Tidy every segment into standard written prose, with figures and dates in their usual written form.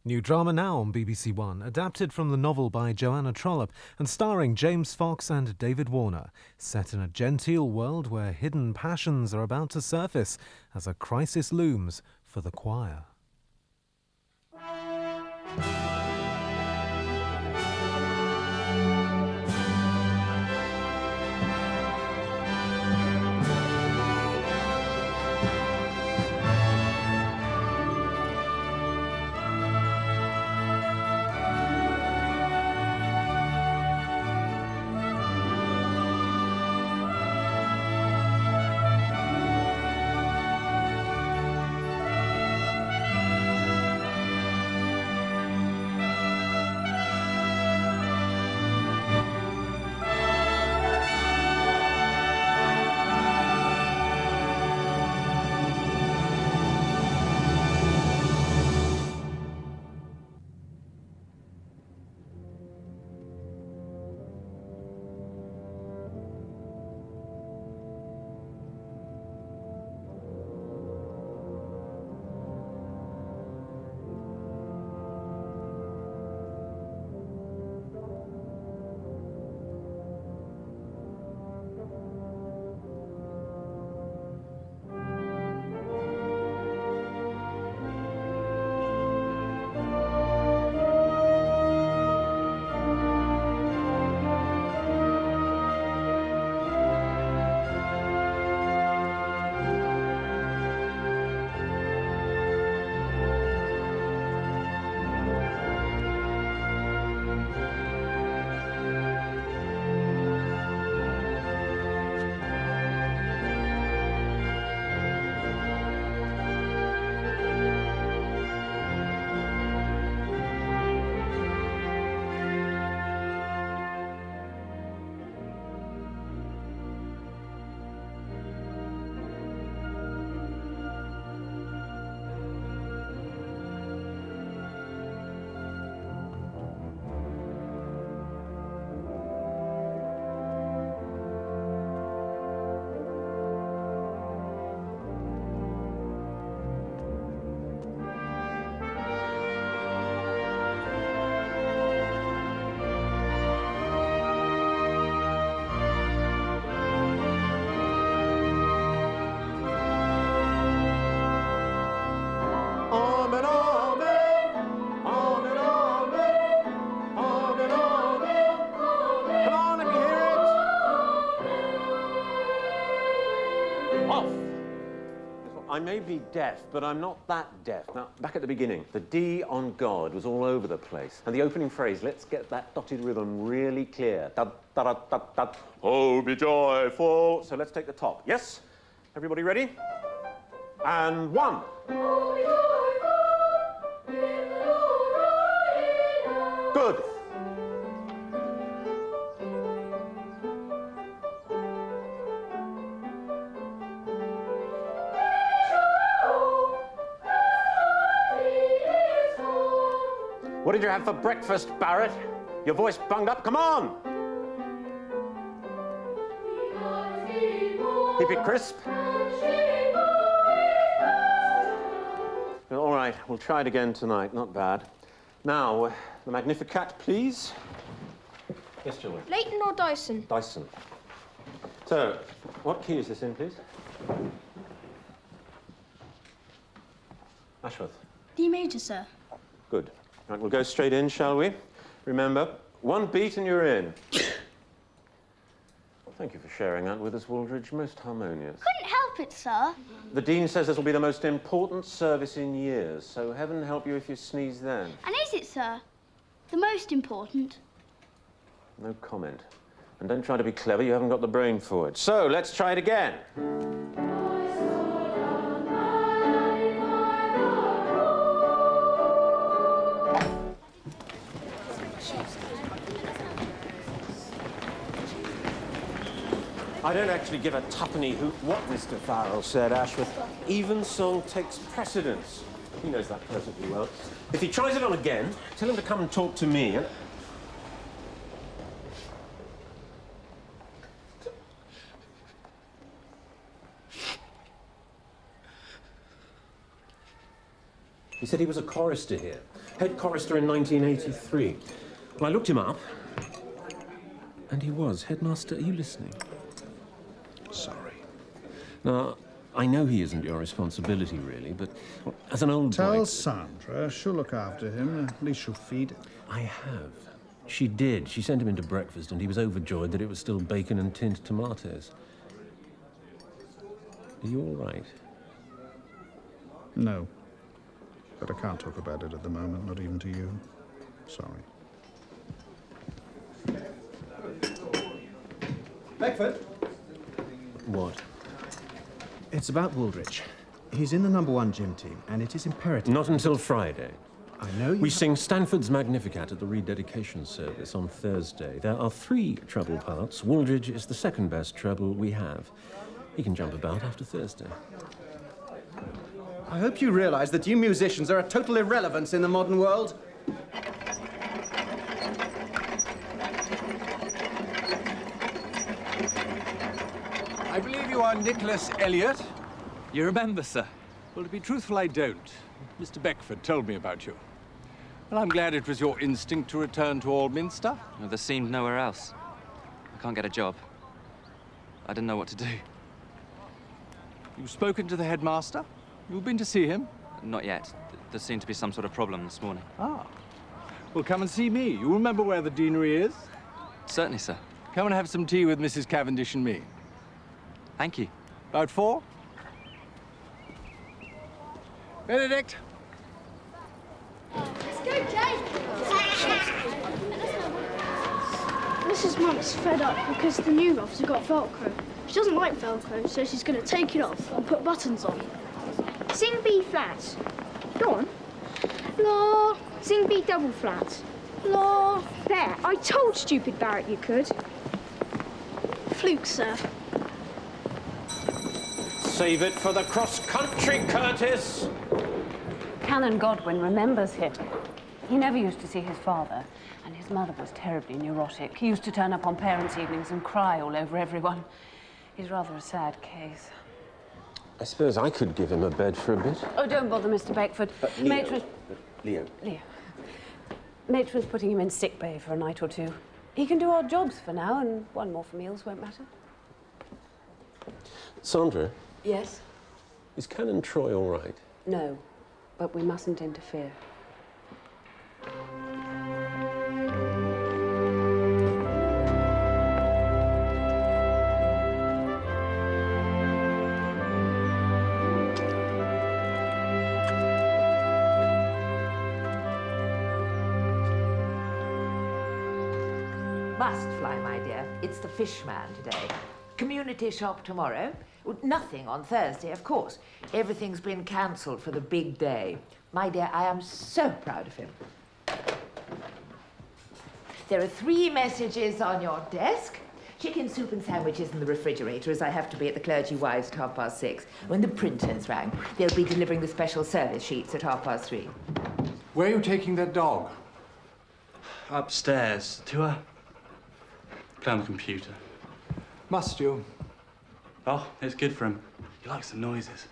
New drama now on BBC One, adapted from the novel by Joanna Trollope and starring James Fox and David Warner. Set in a genteel world where hidden passions are about to surface as a crisis looms for the choir. I may be deaf, but I'm not that deaf. Now, back at the beginning, the D on God was all over the place. And the opening phrase, let's get that dotted rhythm really clear. Da, da, da, da, da. Oh, be joyful. So let's take the top. Yes? Everybody ready? And one. Good. What did you have for breakfast, Barrett? Your voice bunged up. Come on! Keep it crisp. All right, we'll try it again tonight. Not bad. Now, the Magnificat, please. Yes, Julie? Leighton or Dyson? Dyson. So, what key is this in, please? Ashworth. D major, sir. Good. Right, we'll go straight in, shall we? Remember, one beat and you're in. Thank you for sharing that with us, Wooldridge. Most harmonious. Couldn't help it, sir. The Dean says this will be the most important service in years, so heaven help you if you sneeze then. And is it, sir? The most important? No comment. And don't try to be clever, you haven't got the brain for it. So, let's try it again. I don't actually give a tuppenny hoot what Mr. Farrell said, Ashworth. Even song takes precedence. He knows that perfectly well. If he tries it on again, tell him to come and talk to me. He said he was a chorister here. Head chorister in 1983. Well, I looked him up, and he was. Headmaster, are you listening? Sorry. Now, I know he isn't your responsibility, really, but well, as an old boy... Tell Sandra she'll look after him. At least she'll feed him. I have. She did. She sent him into breakfast, and he was overjoyed that it was still bacon and tinned tomatoes. Are you all right? No. But I can't talk about it at the moment, not even to you. Sorry. Beckford? What? It's about Wooldridge. He's in the #1 gym team, and it is imperative. Not until Friday. I know you... We sing Stanford's Magnificat at the rededication service on Thursday. There are 3 treble parts. Wooldridge is the second best treble we have. He can jump about after Thursday. I hope you realise that you musicians are a total irrelevance in the modern world. I believe you are Nicholas Elliot. You remember, sir? Well, to be truthful, I don't. Mr. Beckford told me about you. Well, I'm glad it was your instinct to return to Aldminster. Well, there seemed nowhere else. I can't get a job. I didn't know what to do. You've spoken to the headmaster? You've been to see him? Not yet. There seemed to be some sort of problem this morning. Ah. Well, come and see me. You remember where the deanery is? Certainly, sir. Come and have some tea with Mrs. Cavendish and me. Thank you. About 4? Benedict! Let's go, Jake! Mrs. Munt's fed up because the new roughs have got Velcro. She doesn't like Velcro, so she's going to take it off and put buttons on. Sing B flat. Go on. La, Sing B double flat. la, There, I told stupid Barrett you could. fluke, sir. Save it for the cross-country, Curtis! Canon Godwin remembers him. He never used to see his father, and his mother was terribly neurotic. He used to turn up on parents' evenings and cry all over everyone. He's rather a sad case. I suppose I could give him a bed for a bit. Oh, don't bother, Mr. Beckford. Matron's... Leo. Leo. Matron's putting him in sick bay for a night or 2. He can do odd jobs for now, and 1 more for meals won't matter. Sandra, Yes? is Canon Troy all right? No, but we mustn't interfere. Must fly, my dear. It's the fish man today. Community shop tomorrow. Nothing on Thursday, of course. Everything's been cancelled for the big day. My dear, I am so proud of him. There are 3 messages on your desk. Chicken soup and sandwiches in the refrigerator, as I have to be at the clergy wives at 6:30. When the printers rang, they'll be delivering the special service sheets at 3:30. Where are you taking that dog? Upstairs to her. Play on the computer. Must you? Oh, it's good for him. He likes the noises.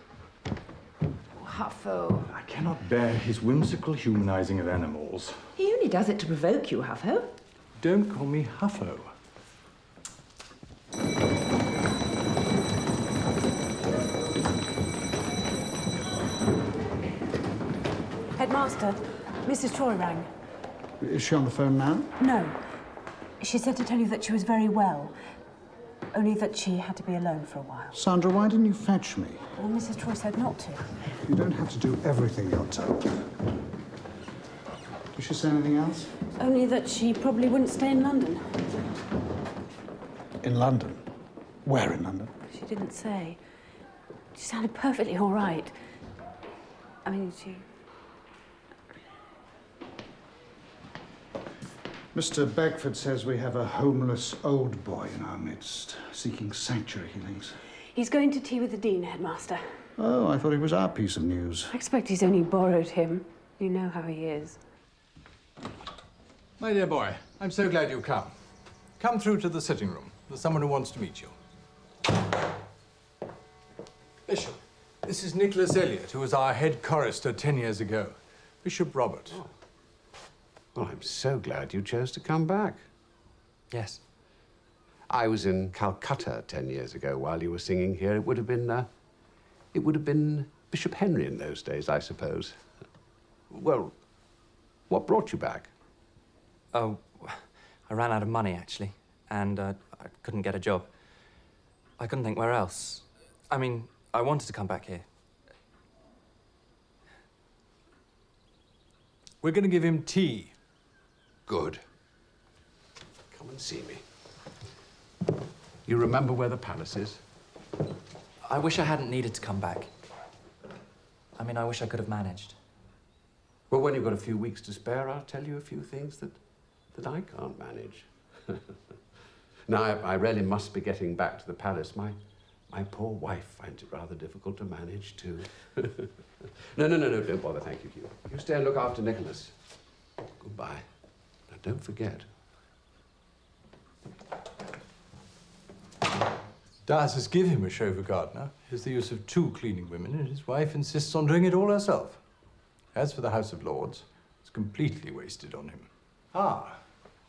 Huffo. I cannot bear his whimsical humanizing of animals. He only does it to provoke you, Huffo. Don't call me Huffo. Headmaster, Mrs. Troy rang. Is she on the phone now? No. She said to tell you that she was very well, only that she had to be alone for a while. Sandra, why didn't you fetch me? Well, Mrs. Troy said not to. You don't have to do everything you're told. Did she say anything else? Only that she probably wouldn't stay in London. In London? Where in London? She didn't say. She sounded perfectly all right. I mean, she... Mr. Beckford says we have a homeless old boy in our midst, seeking sanctuary, he thinks. He's going to tea with the Dean, Headmaster. Oh, I thought it was our piece of news. I expect he's only borrowed him. You know how he is. My dear boy, I'm so glad you've come. Come through to the sitting room. There's someone who wants to meet you. Bishop, this is Nicholas Elliot, who was our head chorister 10 years ago. Bishop Robert. Well, I'm so glad you chose to come back. Yes. I was in Calcutta 10 years ago while you were singing here. It would have been Bishop Henry in those days, I suppose. Well, what brought you back? Oh, I ran out of money, actually, and I couldn't get a job. I couldn't think where else. I mean, I wanted to come back here. We're going to give him tea. Good. Come and see me. You remember where the palace is? I wish I hadn't needed to come back. I mean, I wish I could have managed. Well, when you've got a few weeks to spare, I'll tell you a few things that I can't manage. Now, I really must be getting back to the palace. My poor wife finds it rather difficult to manage, too. No, don't bother, thank you, Hugh. You stay and look after Nicholas. Goodbye. Now, don't forget. Diocese give him a chauffeur gardener. He's the use of 2 cleaning women, and his wife insists on doing it all herself. As for the House of Lords, it's completely wasted on him. Ah,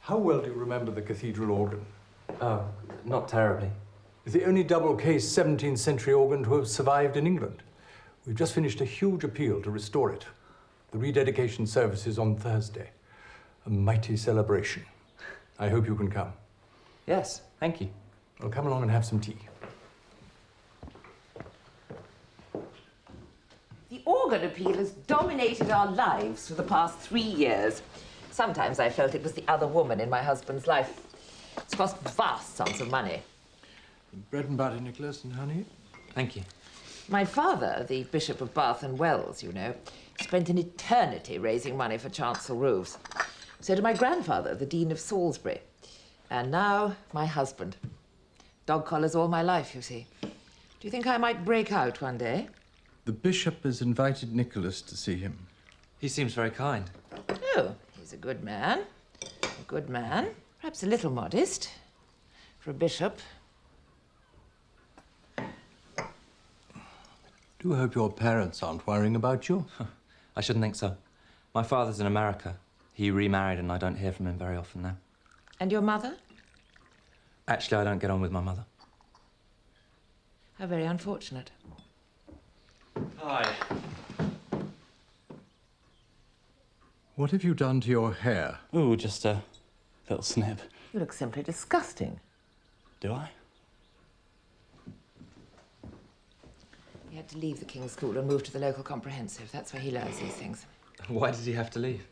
how well do you remember the cathedral organ? Oh, not terribly. It's the only double-case 17th century organ to have survived in England. We've just finished a huge appeal to restore it. The rededication service is on Thursday. A mighty celebration. I hope you can come. Yes, thank you. Well, come along and have some tea. The organ appeal has dominated our lives for the past 3 years. Sometimes I felt it was the other woman in my husband's life. It's cost vast sums of money. Bread and butter, Nicholas, and honey. Thank you. My father, the Bishop of Bath and Wells, you know, spent an eternity raising money for chancel roofs. So did my grandfather, the Dean of Salisbury. And now, my husband. Dog collars all my life, you see. Do you think I might break out one day? The bishop has invited Nicholas to see him. He seems very kind. Oh, he's a good man. A good man. Perhaps a little modest. For a bishop. Do hope your parents aren't worrying about you. I shouldn't think so. My father's in America. He remarried and I don't hear from him very often now. And your mother? Actually, I don't get on with my mother. How very unfortunate. Hi. What have you done to your hair? Oh, just a little snip. You look simply disgusting. Do I? He had to leave the King's School and move to the local comprehensive. That's where he learns these things. Why did he have to leave?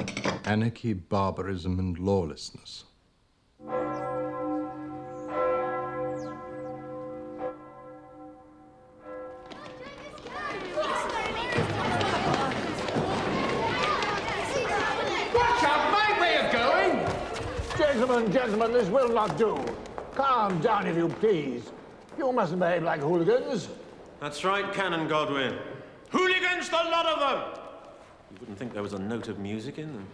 Anarchy, barbarism, and lawlessness. Gentlemen, this will not do. Calm down, if you please. You mustn't behave like hooligans. That's right, Canon Godwin. Hooligans, the lot of them! You wouldn't think there was a note of music in them.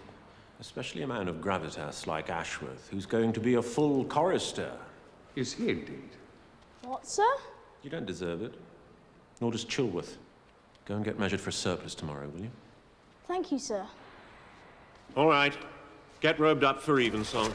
Especially a man of gravitas like Ashworth, who's going to be a full chorister. Is he indeed? What, sir? You don't deserve it. Nor does Chilworth. Go and get measured for surplus tomorrow, will you? Thank you, sir. All right. Get robed up for evensong.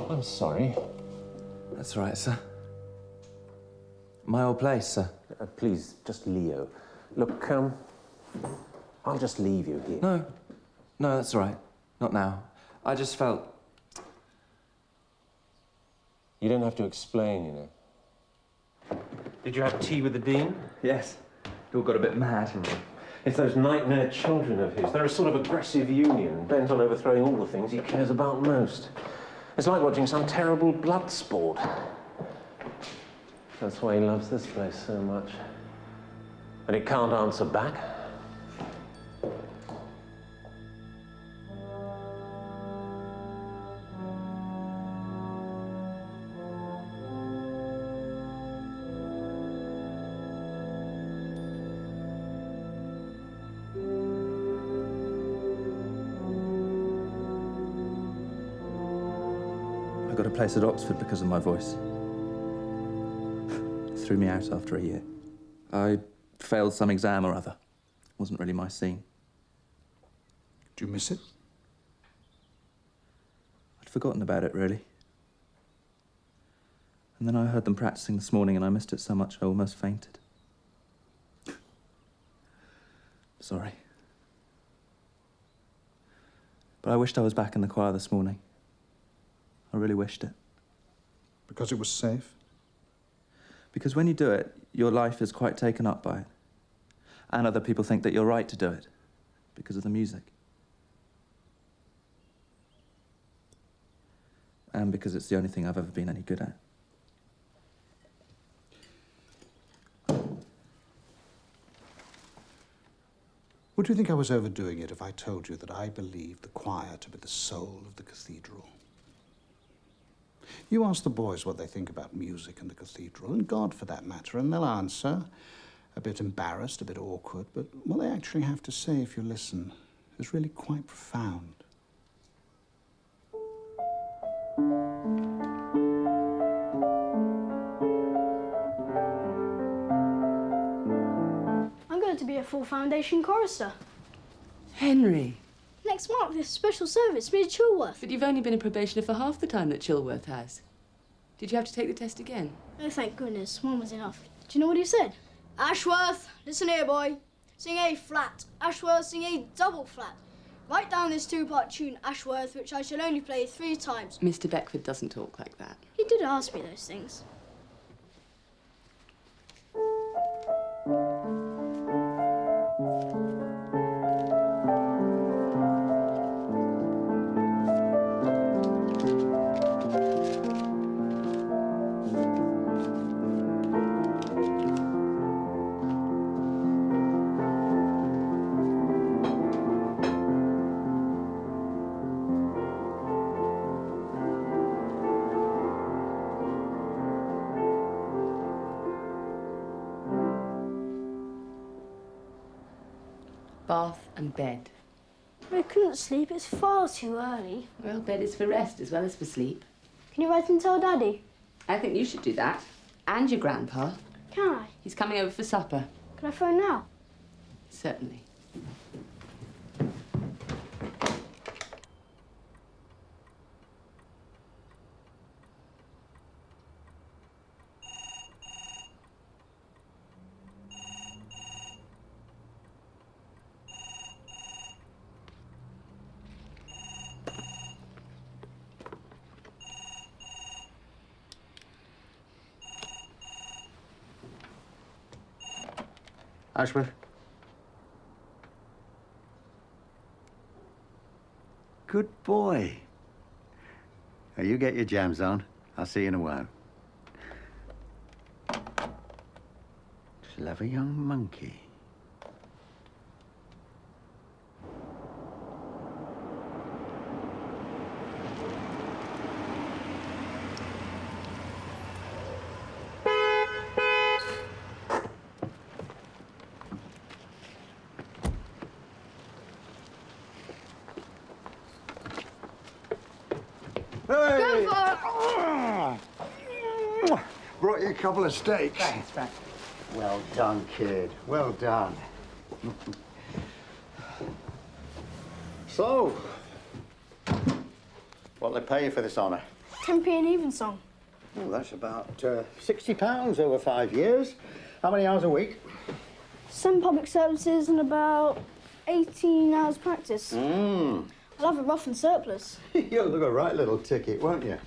I'm sorry. That's all right, sir. My old place, sir. Please, just Leo. Look, I'll just leave you here. No, that's all right. Not now. I just felt... You don't have to explain, you know. Did you have tea with the Dean? Yes. It all got a bit mad. It's those nightmare children of his. They're a sort of aggressive union, bent on overthrowing all the things he cares about most. It's like watching some terrible blood sport. That's why he loves this place so much. And he can't answer back. I got a place at Oxford because of my voice. Threw me out after a year. I failed some exam or other. Wasn't really my scene. Do you miss it? I'd forgotten about it, really. And then I heard them practicing this morning and I missed it so much I almost fainted. Sorry. But I wished I was back in the choir this morning. I really wished it. Because it was safe? Because when you do it, your life is quite taken up by it. And other people think that you're right to do it because of the music. And because it's the only thing I've ever been any good at. Would you think I was overdoing it if I told you that I believe the choir to be the soul of the cathedral? You ask the boys what they think about music and the cathedral, and God for that matter, and they'll answer, a bit embarrassed, a bit awkward, but what they actually have to say, if you listen, is really quite profound. I'm going to be a full foundation chorister. Henry. Next month, there's a special service, me and Chilworth. But you've only been a probationer for half the time that Chilworth has. Did you have to take the test again? Oh, thank goodness. One was enough. Do you know what he said? Ashworth, listen here, boy. Sing A flat. Ashworth, sing A double flat. Write down this two-part tune, Ashworth, which I shall only play 3 times. Mr. Beckford doesn't talk like that. He did ask me those things. Bath and bed. I couldn't sleep. It's far too early. Well, bed is for rest as well as for sleep. Can you write and tell Daddy? I think you should do that. And your grandpa. Can I? He's coming over for supper. Can I phone now? Certainly. Ashworth? Good boy. Now, you get your jams on. I'll see you in a while. Clever young monkey. Go for it! Brought you a couple of steaks. Thanks, Frank. Well done, kid. Well done. So, what'll they pay you for this honor? 10p an evensong. Oh, that's about £60 over 5 years. How many hours a week? Some public services and about 18 hours practice. Mm. I'll have a rough and surplus. You'll look a right little ticket, won't you?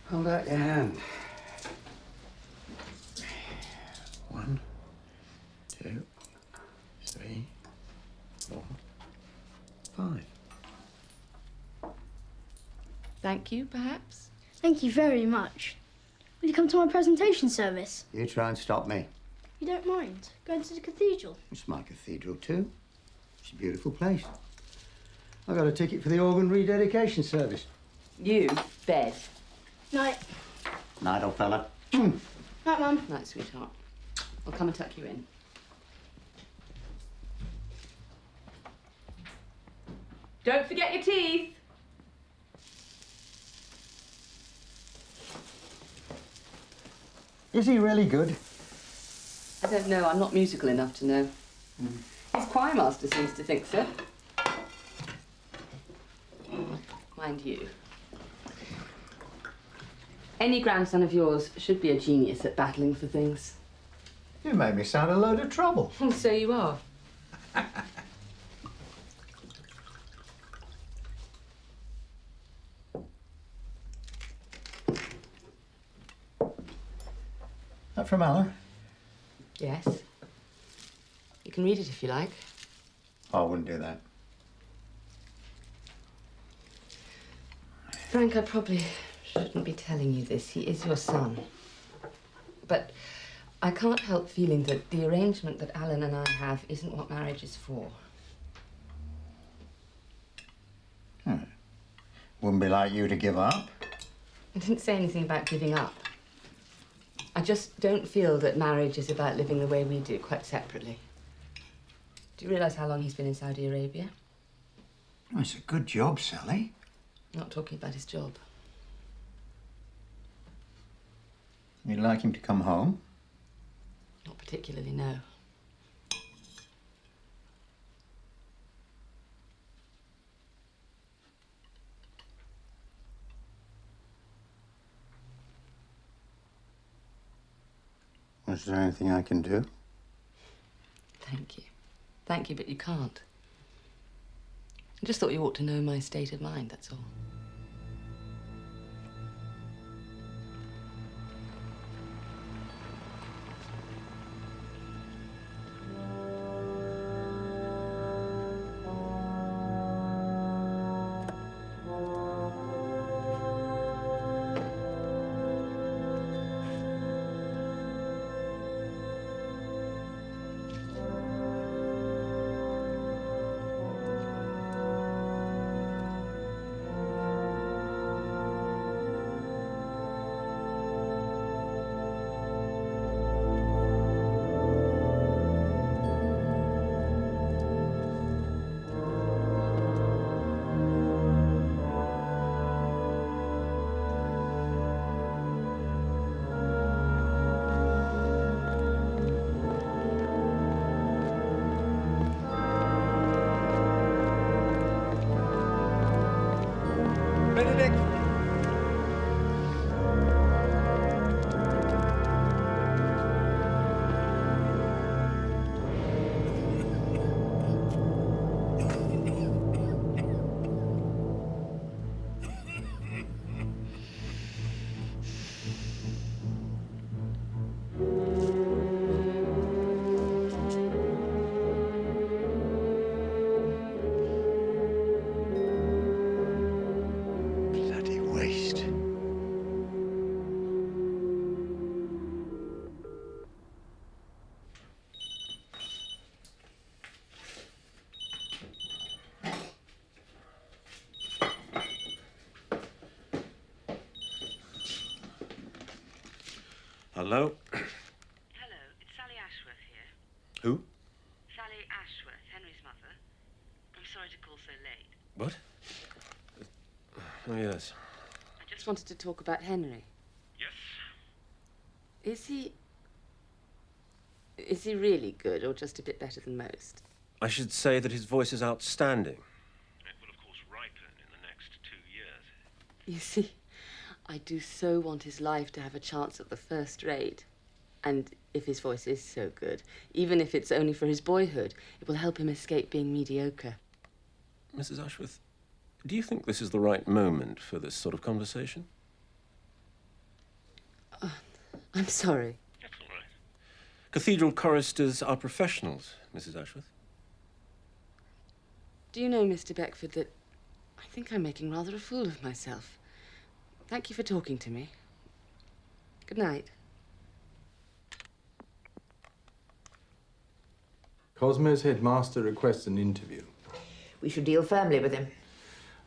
Hold out your hand. 1, 2, 3, 4, 5. Thank you, perhaps? Thank you very much. Will you come to my presentation service? You try and stop me. You don't mind going to the cathedral? It's my cathedral too. It's a beautiful place. I got a ticket for the organ rededication service. You, bed. Night. Night, old fella. Night, Mum. Night, sweetheart. I'll come and tuck you in. Don't forget your teeth. Is he really good? I don't know. I'm not musical enough to know. His choir master seems to think so. Mind you, any grandson of yours should be a genius at battling for things. You made me sound a load of trouble. So you are. That from Alan? Yes. You can read it if you like. I wouldn't do that. Frank, I probably shouldn't be telling you this. He is your son. But I can't help feeling that the arrangement that Alan and I have isn't what marriage is for. Wouldn't be like you to give up. I didn't say anything about giving up. I just don't feel that marriage is about living the way we do, quite separately. Do you realise how long he's been in Saudi Arabia? Oh, it's a good job, Sally. I'm not talking about his job. You'd like him to come home? Not particularly, no. Is there anything I can do? Thank you. Thank you, but you can't. I just thought you ought to know my state of mind, that's all. Hello? Hello, it's Sally Ashworth here. Who? Sally Ashworth, Henry's mother. I'm sorry to call so late. What? Oh, yes. I just wanted to talk about Henry. Yes? Is he really good, or just a bit better than most? I should say that his voice is outstanding. It will, of course, ripen in the next 2 years. You see, I do so want his life to have a chance at the first rate. And if his voice is so good, even if it's only for his boyhood, it will help him escape being mediocre. Mrs. Ashworth, do you think this is the right moment for this sort of conversation? I'm sorry. That's all right. Cathedral choristers are professionals, Mrs. Ashworth. Do you know, Mr. Beckford, that I think I'm making rather a fool of myself. Thank you for talking to me. Good night. Cosmo's headmaster requests an interview. We should deal firmly with him.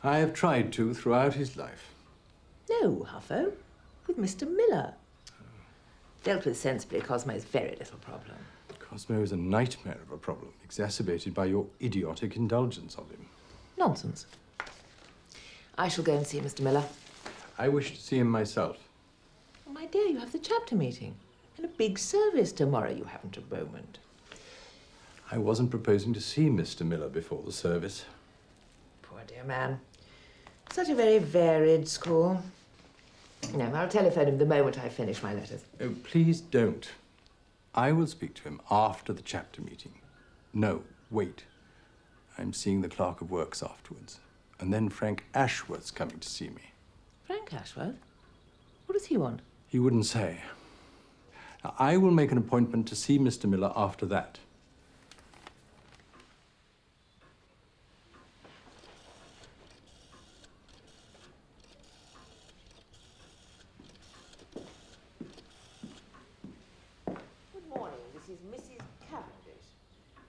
I have tried to throughout his life. No, Huffo. With Mr. Miller. Dealt with sensibly, Cosmo's very little problem. Cosmo is a nightmare of a problem, exacerbated by your idiotic indulgence of him. Nonsense. I shall go and see Mr. Miller. I wish to see him myself. Oh, my dear, you have the chapter meeting. And a big service tomorrow. You haven't a moment. I wasn't proposing to see Mr. Miller before the service. Poor dear man. Such a very varied school. No, I'll telephone him the moment I finish my letters. Oh, please don't. I will speak to him after the chapter meeting. No, wait. I'm seeing the clerk of works afterwards. And then Frank Ashworth's coming to see me. Frank Ashworth? What does he want? He wouldn't say. Now, I will make an appointment to see Mr. Miller after that. Good morning. This is Mrs. Cavendish.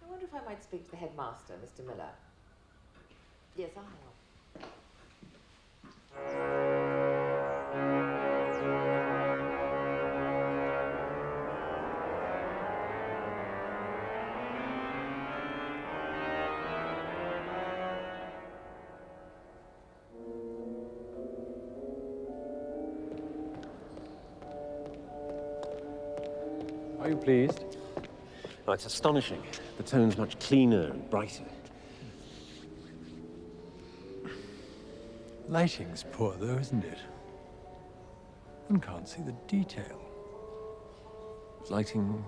I wonder if I might speak to the headmaster, Mr. Miller. Yes, I'll hang on. Are you pleased? Oh, it's astonishing. The tone's much cleaner and brighter. Lighting's poor, though, isn't it? One can't see the detail. Lighting.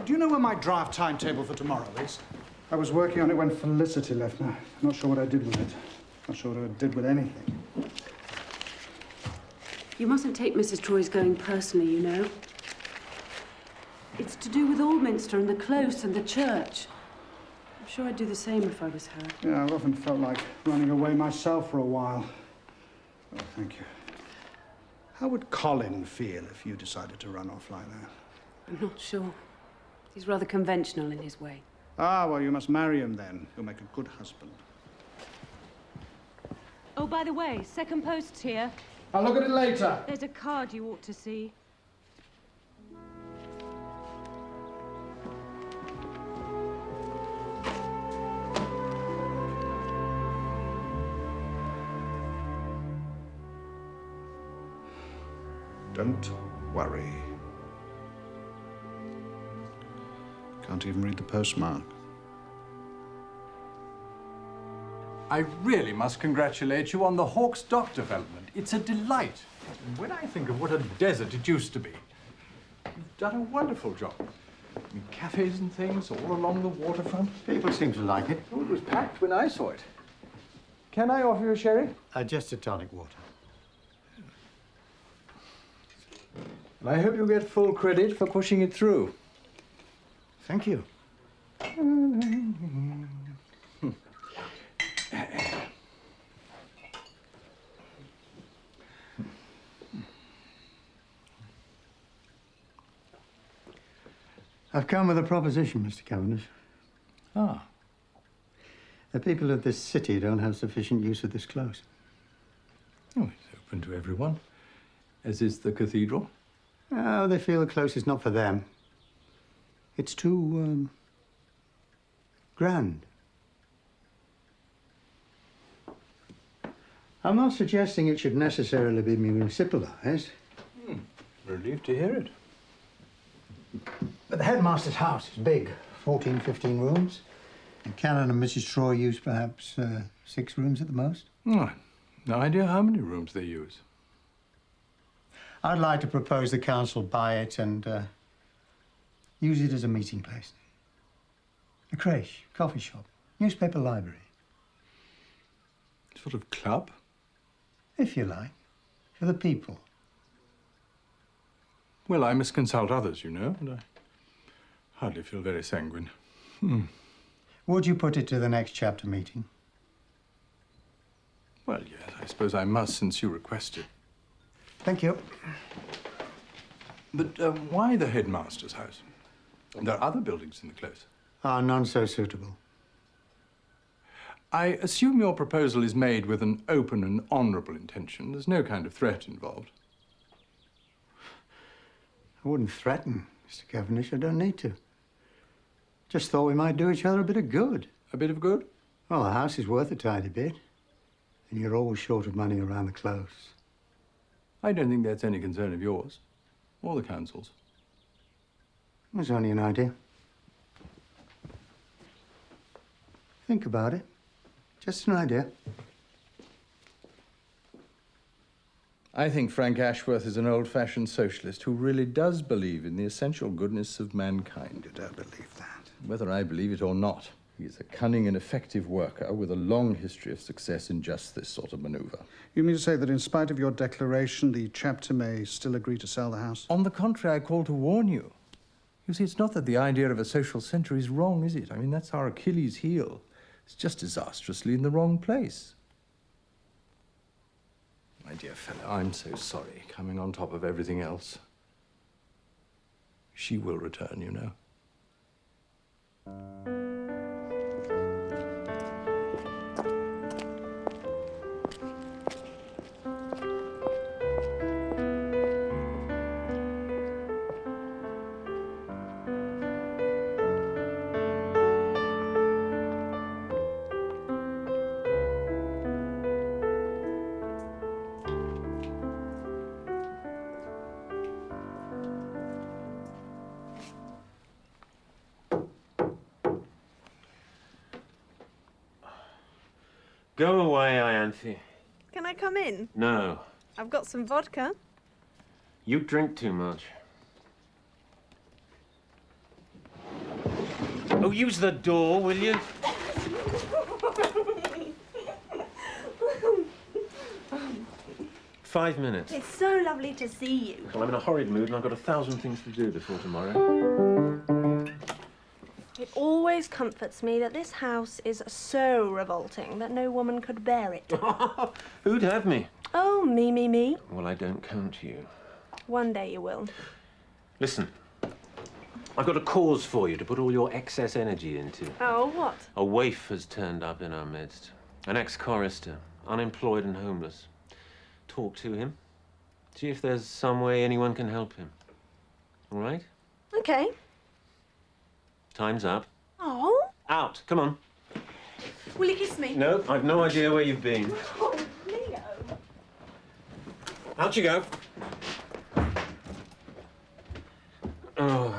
Do you know where my draft timetable for tomorrow is? I was working on it when Felicity left. Now, I'm not sure what I did with it. Not sure what I did with anything. You mustn't take Mrs. Troy's going personally, you know. It's to do with Aldminster and the close and the church. I'm sure I'd do the same if I was her. Yeah, I've often felt like running away myself for a while. Oh, thank you. How would Colin feel if you decided to run off like that? I'm not sure. He's rather conventional in his way. Ah, well, you must marry him then. You'll make a good husband. Oh, by the way, second post's here. I'll look at it later. There's a card you ought to see. Don't worry. Can't even read the postmark. I really must congratulate you on the Hawks Dock development. It's a delight. And when I think of what a desert it used to be, you've done a wonderful job. I mean, cafes and things all along the waterfront. People seem to like it. Oh, it was packed when I saw it. Can I offer you a sherry? Just a tonic water. And I hope you get full credit for pushing it through. Thank you. I've come with a proposition, Mr. Cavendish. Ah. The people of this city don't have sufficient use of this close. Oh, it's open to everyone, as is the cathedral. Oh, they feel the close is not for them. It's too, grand. I'm not suggesting it should necessarily be municipalised. Relieved to hear it. But the headmaster's house is big, 14, 15 rooms. And Canon and Mrs. Troy use perhaps 6 rooms at the most. Oh, no idea how many rooms they use. I'd like to propose the council buy it and use it as a meeting place. A creche, coffee shop, newspaper library. Sort of club? If you like, for the people. Well, I must consult others, you know, and I hardly feel very sanguine. Would you put it to the next chapter meeting? Well, yes, I suppose I must, since you requested. Thank you. But why the headmaster's house? There are other buildings in the close. None so suitable. I assume your proposal is made with an open and honourable intention. There's no kind of threat involved. I wouldn't threaten, Mr. Cavendish. I don't need to. Just thought we might do each other a bit of good. A bit of good? Well, the house is worth a tidy bit. And you're always short of money around the close. I don't think that's any concern of yours, or the council's. It was only an idea. Think about it. Just an idea. I think Frank Ashworth is an old-fashioned socialist who really does believe in the essential goodness of mankind. You don't believe that? Whether I believe it or not, he is a cunning and effective worker with a long history of success in just this sort of maneuver. You mean to say that in spite of your declaration, the chapter may still agree to sell the house? On the contrary, I call to warn you. You see, it's not that the idea of a social centre is wrong, is it? I mean, that's our Achilles heel. It's just disastrously in the wrong place. My dear fellow, I'm so sorry, coming on top of everything else. She will return, you know. Go away, Ianthe. Can I come in? No. I've got some vodka. You drink too much. Oh, use the door, will you? Five minutes. It's so lovely to see you. Well, I'm in a horrid mood and I've got 1,000 things to do before tomorrow. It always comforts me that this house is so revolting that no woman could bear it. Who'd have me? Oh, me. Well, I don't count you. One day you will. Listen, I've got a cause for you to put all your excess energy into. Oh, what? A waif has turned up in our midst. An ex-chorister, unemployed and homeless. Talk to him. See if there's some way anyone can help him. All right? Okay. Time's up. Oh. Out. Come on. Will you kiss me? No, I've no idea where you've been. Oh, Leo. Out you go. Oh.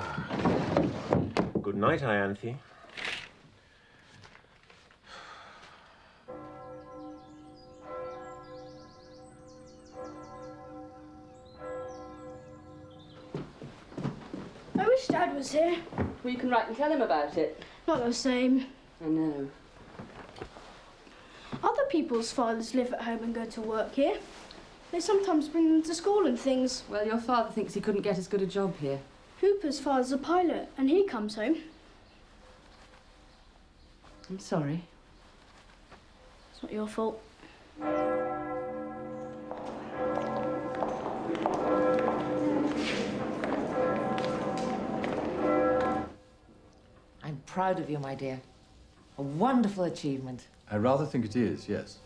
Good night, Ianthe. I wish Dad was here. Well, you can write and tell him about it. Not the same. I know. Other people's fathers live at home and go to work here. They sometimes bring them to school and things. Well, your father thinks he couldn't get as good a job here. Hooper's father's a pilot and he comes home. I'm sorry. It's not your fault. I'm proud of you, my dear. A wonderful achievement. I rather think it is, yes.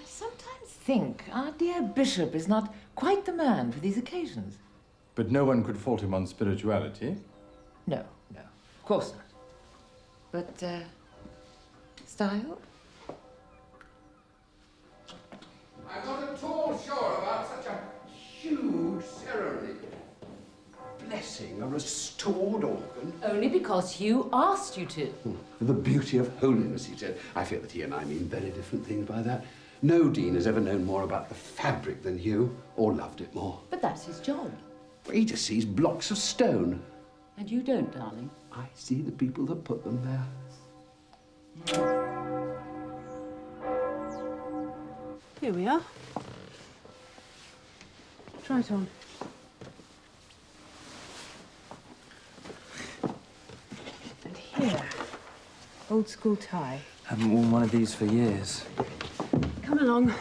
I sometimes think our dear Bishop is not quite the man for these occasions. But no one could fault him on spirituality. No, of course not. But, style? sing a restored organ. Only because you asked you to. For the beauty of holiness, he said. I feel that he and I mean very different things by that. No dean has ever known more about the fabric than you, or loved it more. But that's his job. He just sees blocks of stone. And you don't, darling. I see the people that put them there. Here we are. Try it on. And here, old school tie. Haven't worn one of these for years. Come along.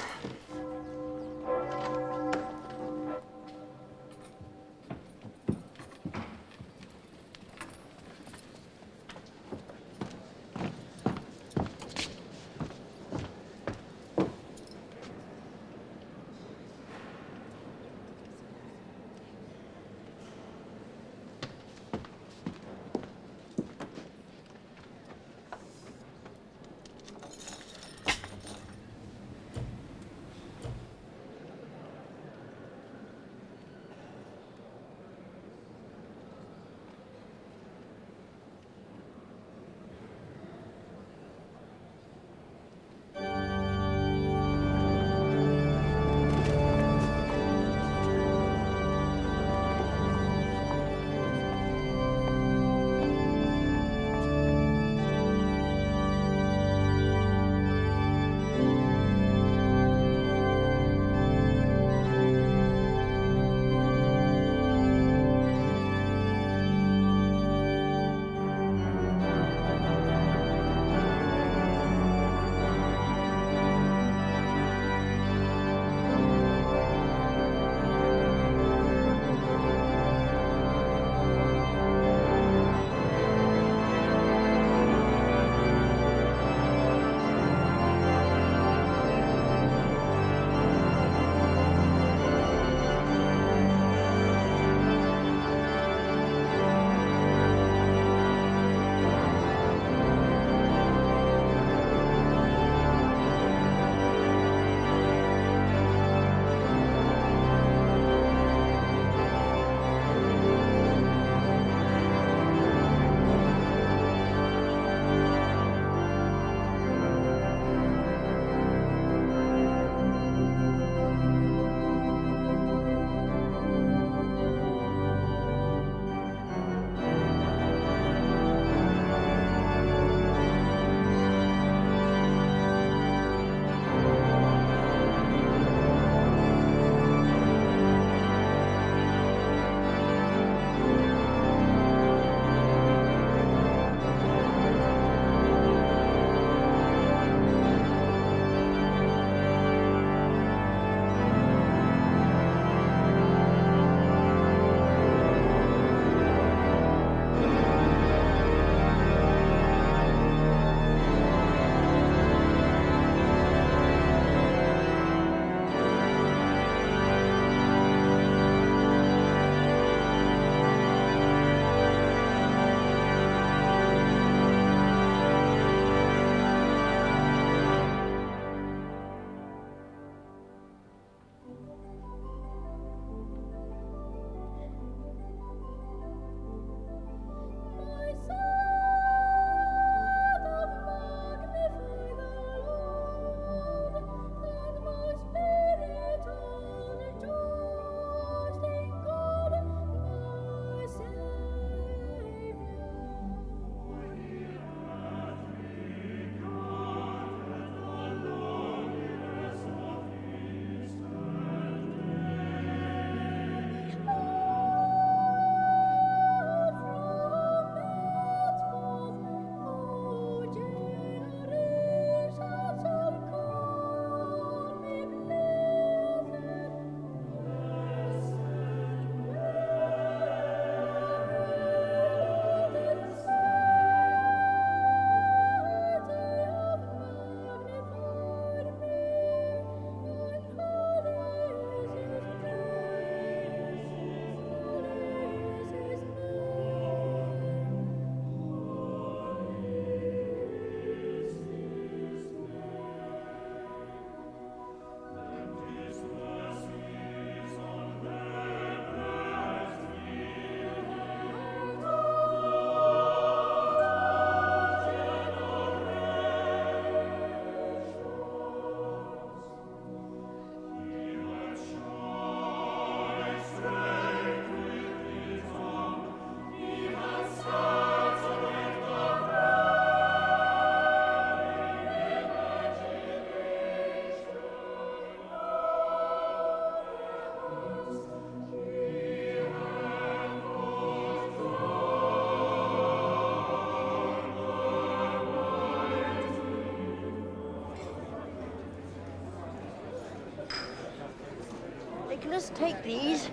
Nicholas, take these.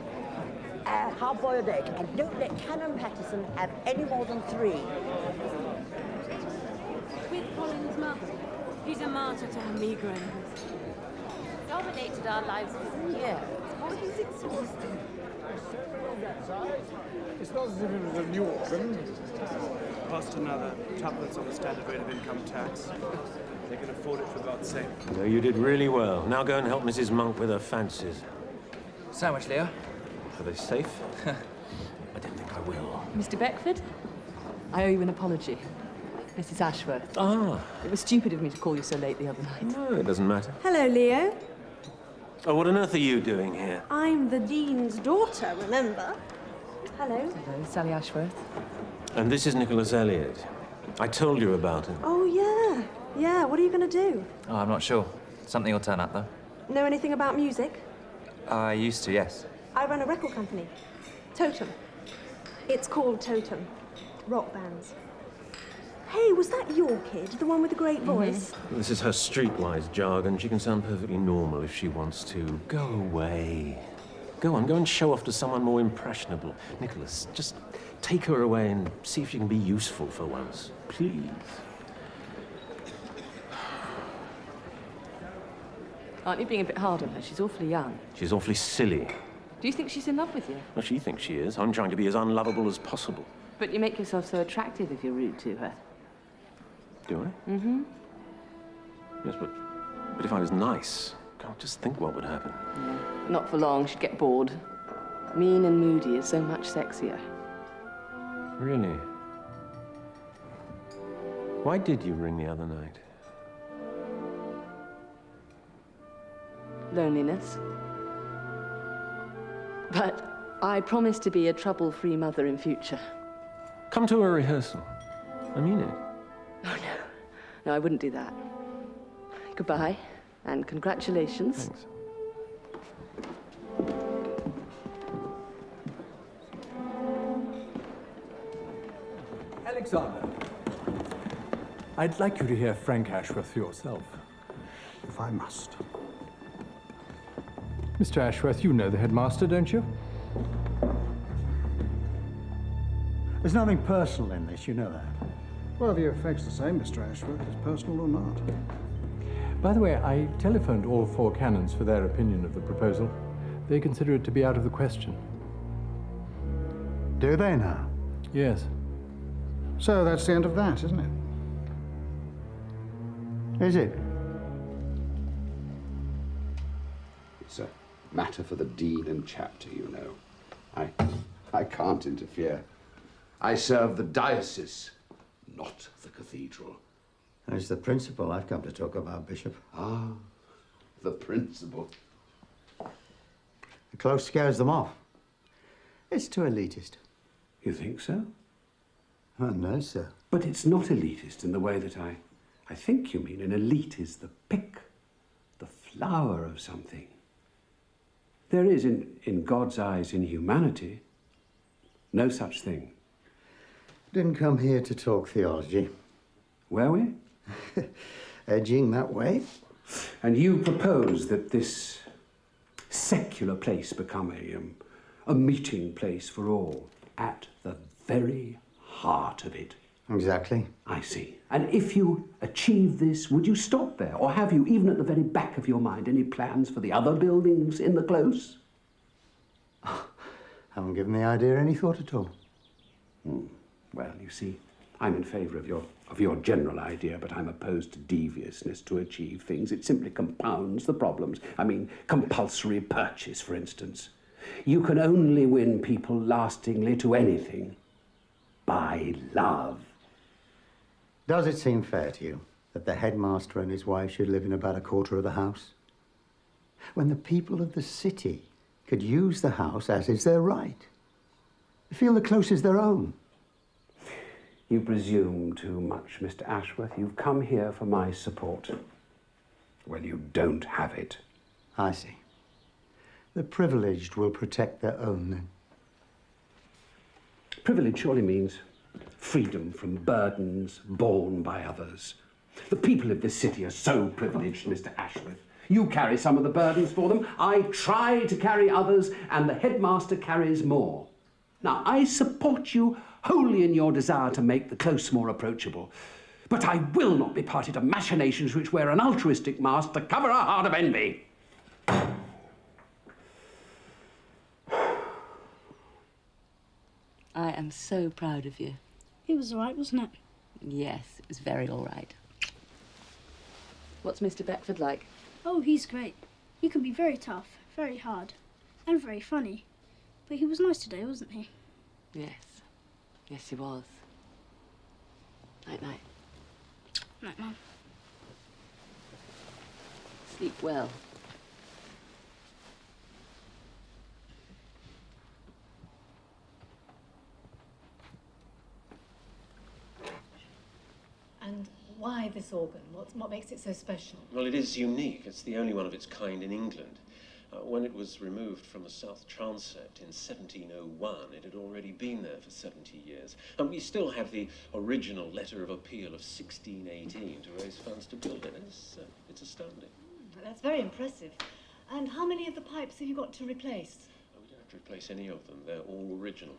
Hard-boiled egg, and don't let Canon Patterson have any more than 3. With Colin's mother. He's a martyr to her migraines. Dominated our lives for years. Oh, he's exhausting. It's not as if it was a new organ. Cost another tuppence on the standard rate of income tax. They can afford it, for God's sake. No, you did really well. Now go and help Mrs. Monk with her fancies. Sandwich, Leo. Are they safe? I don't think I will. Mr. Beckford, I owe you an apology. Mrs. Ashworth. Ah. It was stupid of me to call you so late the other night. No, it doesn't matter. Hello, Leo. Oh, what on earth are you doing here? I'm the Dean's daughter, remember? Hello. Hello, Sally Ashworth. And this is Nicholas Elliot. I told you about him. Oh, yeah. Yeah, what are you going to do? Oh, I'm not sure. Something will turn up, though. Know anything about music? I used to, yes. I run a record company. Totem. It's called Totem. Rock bands. Hey, was that your kid? The one with the great voice? This is her streetwise jargon. She can sound perfectly normal if she wants to. Go away. Go on, go and show off to someone more impressionable. Nicholas, just take her away and see if she can be useful for once. Please. Aren't you being a bit hard on her? She's awfully young. She's awfully silly. Do you think she's in love with you? Well, she thinks she is. I'm trying to be as unlovable as possible. But you make yourself so attractive if you're rude to her. Do I? Mm-hmm. Yes, but if I was nice, God, just think what would happen. Yeah. Not for long. She'd get bored. Mean and moody is so much sexier. Really? Why did you ring the other night? Loneliness. But I promise to be a trouble-free mother in future. Come to a rehearsal. I mean it. Oh, no. No, I wouldn't do that. Goodbye, and congratulations. Thanks. Alexander, I'd like you to hear Frank Ashworth for yourself. If I must. Mr. Ashworth, you know the headmaster, don't you? There's nothing personal in this, you know that. Well, the effect's the same, Mr. Ashworth, is personal or not. By the way, I telephoned all 4 canons for their opinion of the proposal. They consider it to be out of the question. Do they now? Yes. So that's the end of that, isn't it? Is it? It's a matter for the dean and chapter, you know. I can't interfere. I serve the diocese, not the cathedral. It's the principle I've come to talk about, Bishop. Ah, the principle. The close scares them off. It's too elitist. You think so? Oh, no, sir. But it's not elitist in the way that I think you mean. An elite is the pick, the flower of something. There is, in God's eyes, in humanity, no such thing. Didn't come here to talk theology. Were we? Edging that way. And you propose that this secular place become a meeting place for all, at the very heart of it. Exactly. I see. And if you achieve this, would you stop there? Or have you, even at the very back of your mind, any plans for the other buildings in the close? Haven't given the idea any thought at all. Well, you see, I'm in favour of your general idea, but I'm opposed to deviousness to achieve things. It simply compounds the problems. I mean, compulsory purchase, for instance. You can only win people lastingly to anything by love. Does it seem fair to you that the headmaster and his wife should live in about a quarter of the house? When the people of the city could use the house as is their right. Feel the close is their own. You presume too much, Mr. Ashworth. You've come here for my support. Well, you don't have it. I see. The privileged will protect their own, then. Privilege surely means freedom from burdens borne by others. The people of this city are so privileged, Mr. Ashworth, You carry some of the burdens for them. I try to carry others, and the headmaster carries more. Now, I support you wholly in your desire to make the close more approachable. But I will not be party to machinations which wear an altruistic mask to cover a heart of envy. I am so proud of you. It was all right, wasn't it? Yes, it was very all right. What's Mr. Beckford like? Oh, he's great. He can be very tough, very hard, and very funny. But he was nice today, wasn't he? Yes. Yes, he was. Night-night. Night, Mum. Sleep well. And why this organ? What makes it so special? Well, it is unique. It's the only one of its kind in England. When it was removed from the south transept in 1701, it had already been there for 70 years. And we still have the original letter of appeal of 1618 to raise funds to build it. It's astounding. That's very impressive. And how many of the pipes have you got to replace? We don't have to replace any of them. They're all original.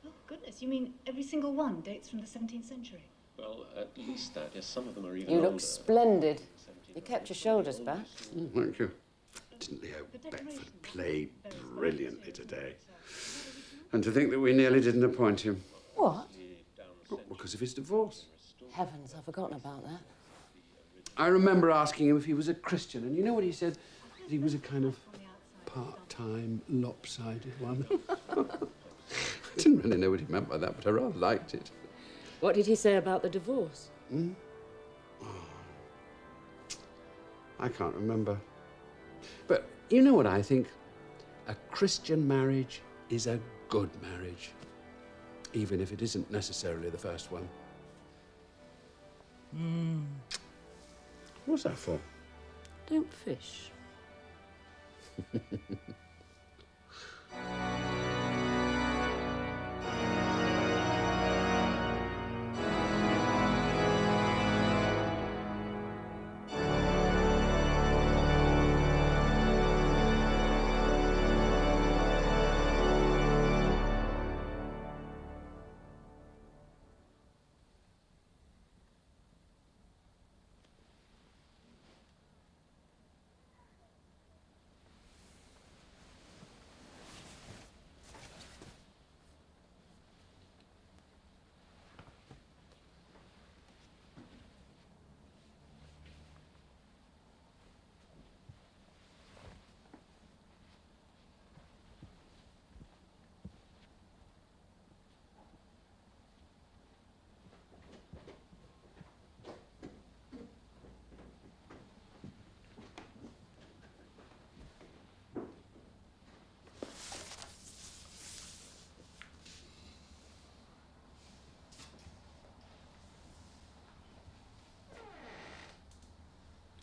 Oh, goodness. You mean every single one dates from the 17th century? Well, at least that. Yes, some of them are even You older. look splendid. You kept your shoulders back. Thank you. Didn't Leo Beckford play brilliantly today? And to think that we nearly didn't appoint him. What? Well, because of his divorce. Heavens, I've forgotten about that. I remember asking him if he was a Christian, and you know what he said? That he was a kind of part-time, lopsided one. I didn't really know what he meant by that, but I rather liked it. What did he say about the divorce? Hmm? Oh. I can't remember. But you know what I think? A Christian marriage is a good marriage, even if it isn't necessarily the first one. What's that for? Don't fish.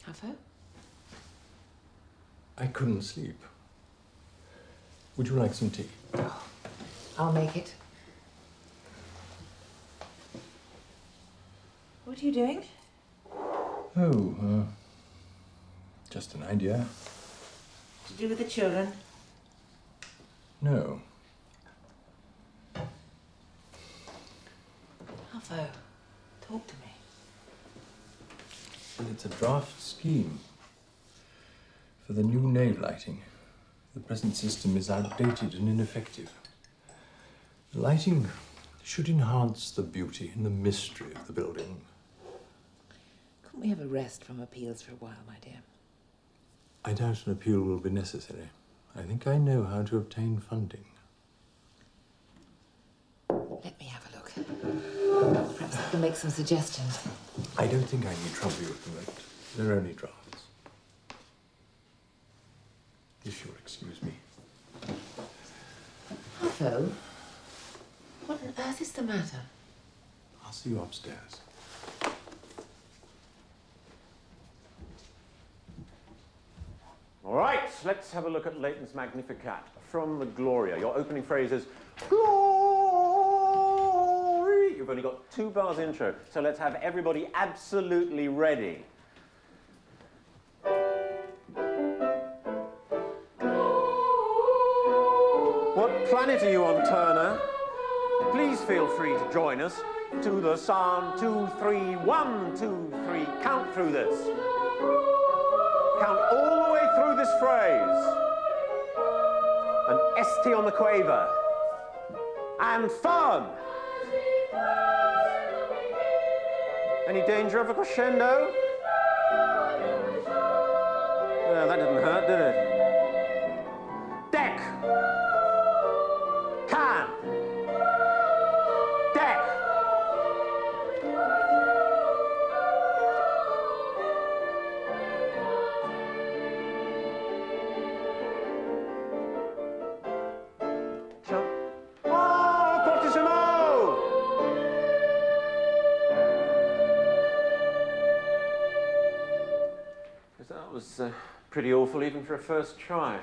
Have I couldn't sleep. Would you like some tea? I'll make it. What are you doing? Oh, just an idea. To do with the children? No. Alpha, talk to me. Well, it's a draft scheme for the new nave lighting. The present system is outdated and ineffective. The lighting should enhance the beauty and the mystery of the building. Couldn't we have a rest from appeals for a while, my dear? I doubt an appeal will be necessary. I think I know how to obtain funding. Let me have a look. Perhaps I can make some suggestions. I don't think I need trouble you at the moment. They're only drafts. If you'll excuse me. Alpha, what on earth is the matter? I'll see you upstairs. All right, let's have a look at Leighton's Magnificat from the Gloria. Your opening phrase is glory. You've only got 2 bars intro, so let's have everybody absolutely ready. planet are you on, Turner? Please feel free to join us to the sound 2, 3, 1, 2, 3. Count through this. Count all the way through this phrase. An ST on the quaver. And firm. Any danger of a crescendo? That didn't hurt, did it? Deck. Can. Deck. Oh, fortissimo! That was pretty awful even for a first try.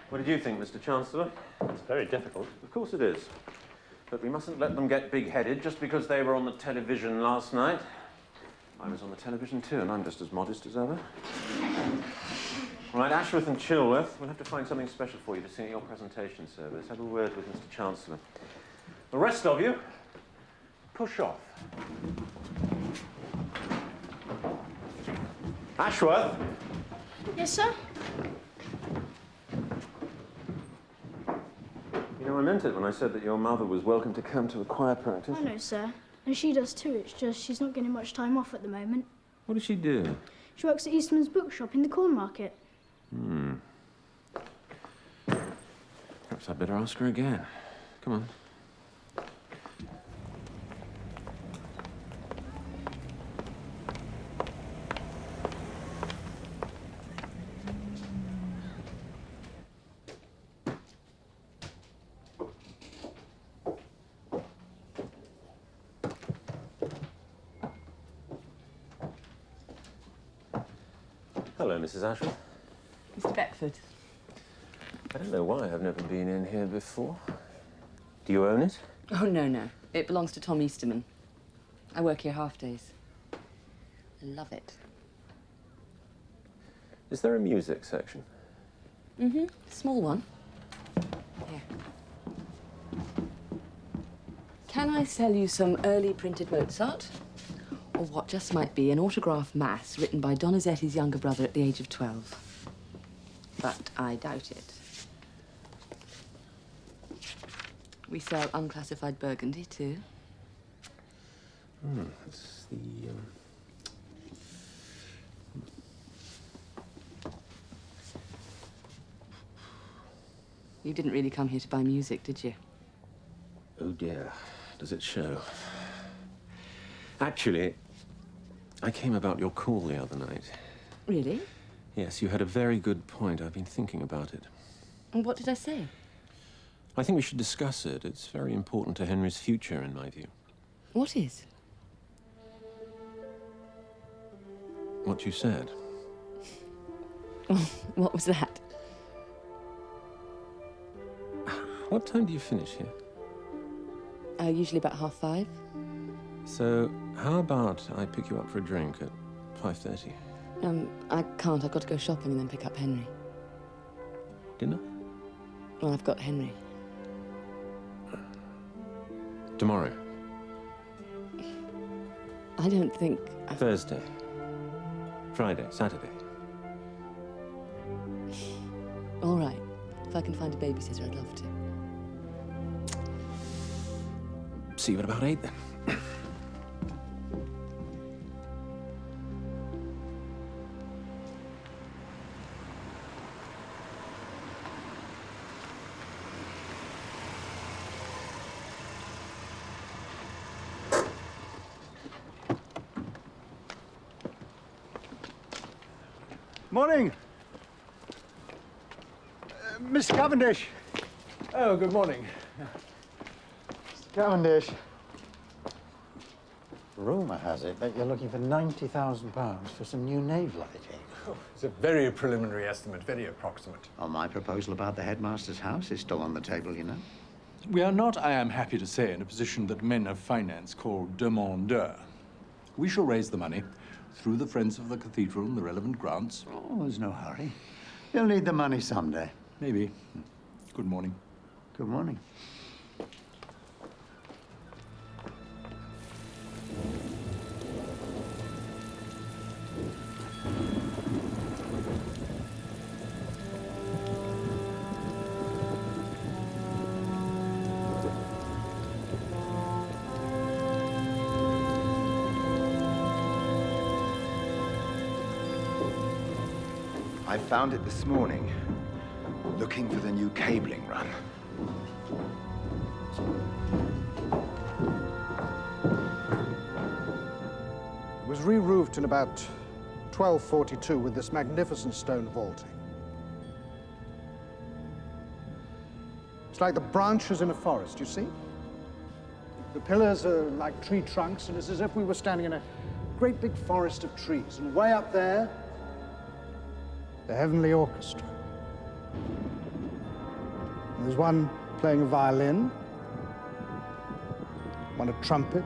What did you think, Mr. Chancellor? It's very difficult. Of course it is. But we mustn't let them get big-headed just because they were on the television last night. I was on the television too, and I'm just as modest as ever. Right, Ashworth and Chilworth, we'll have to find something special for you to sing at your presentation service. Have a word with Mr. Chancellor. The rest of you, push off. Ashworth? Yes, sir? You know, I meant it when I said that your mother was welcome to come to a choir practice. I know, sir. And she does too. It's just she's not getting much time off at the moment. What does she do? She works at Eastman's bookshop in the corn market. Perhaps I'd better ask her again. Come on. Hello, Mrs. Ashworth. Mr. Beckford. I don't know why I've never been in here before. Do you own it? Oh, no. It belongs to Tom Easterman. I work here half days. I love it. Is there a music section? Mm-hmm. Small one. Here. Can I sell you some early printed Mozart? Or what just might be an autograph mass written by Donizetti's younger brother at the age of 12. But I doubt it. We sell unclassified Burgundy, too. It's the, You didn't really come here to buy music, did you? Oh dear, does it show? Actually, I came about your call the other night. Really? Yes, you had a very good point. I've been thinking about it. And what did I say? I think we should discuss it. It's very important to Henry's future, in my view. What is? What you said. What was that? What time do you finish here? Usually about 5:30. So, how about I pick you up for a drink at 5:30? I can't. I've got to go shopping and then pick up Henry. Dinner? Well, I've got Henry. Tomorrow? I don't think... Thursday? Friday? Saturday? All right. If I can find a babysitter, I'd love to. See you at about 8 then. Morning. Mr. Cavendish. Oh, good morning. Mr. Cavendish. Rumour has it that you're looking for £90,000 for some new nave lighting. Oh, it's a very preliminary estimate, very approximate. Well, my proposal about the headmaster's house is still on the table, you know. We are not, I am happy to say, in a position that men of finance call demandeur. We shall raise the money through the Friends of the Cathedral and the relevant grants. Oh, there's no hurry. You'll need the money someday. Maybe. Good morning. Good morning. I found it this morning, looking for the new cabling run. It was re-roofed in about 1242 with this magnificent stone vaulting. It's like the branches in a forest, you see? The pillars are like tree trunks, and it's as if we were standing in a great big forest of trees. And way up there, the heavenly orchestra. And there's one playing a violin, one a trumpet,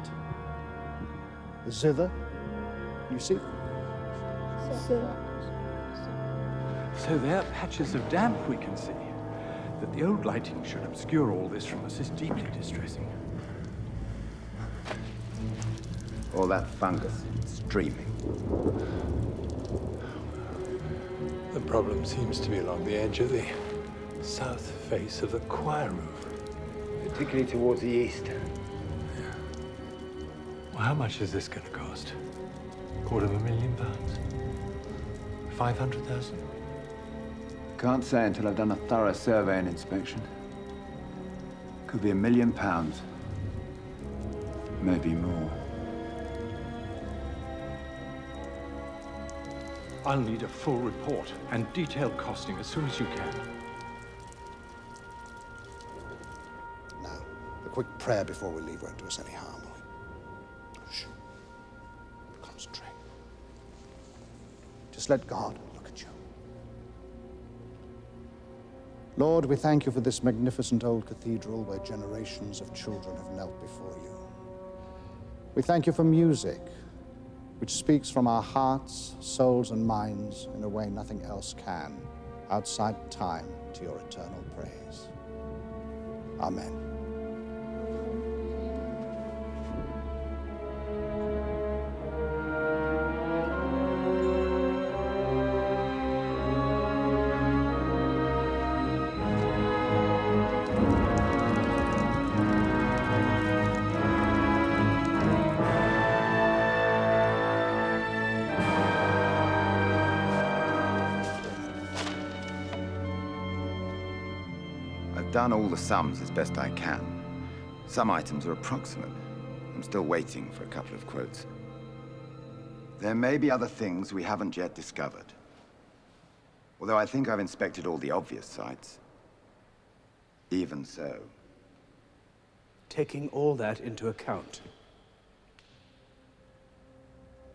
a zither. You see? So there are patches of damp we can see. That the old lighting should obscure all this from us is deeply distressing. All that fungus streaming. The problem seems to be along the edge of the south face of the choir roof. Particularly towards the east. Well, how much is this going to cost? £250,000? 500,000? Can't say until I've done a thorough survey and inspection. Could be £1 million. Maybe more. I'll need a full report and detailed costing as soon as you can. Now, a quick prayer before we leave won't do us any harm. Shh. Concentrate. Just let God look at you. Lord, we thank you for this magnificent old cathedral where generations of children have knelt before you. We thank you for music, which speaks from our hearts, souls, and minds in a way nothing else can, outside time, to your eternal praise. Amen. I've done all the sums as best I can. Some items are approximate. I'm still waiting for a couple of quotes. There may be other things we haven't yet discovered. Although I think I've inspected all the obvious sites. Even so. Taking all that into account.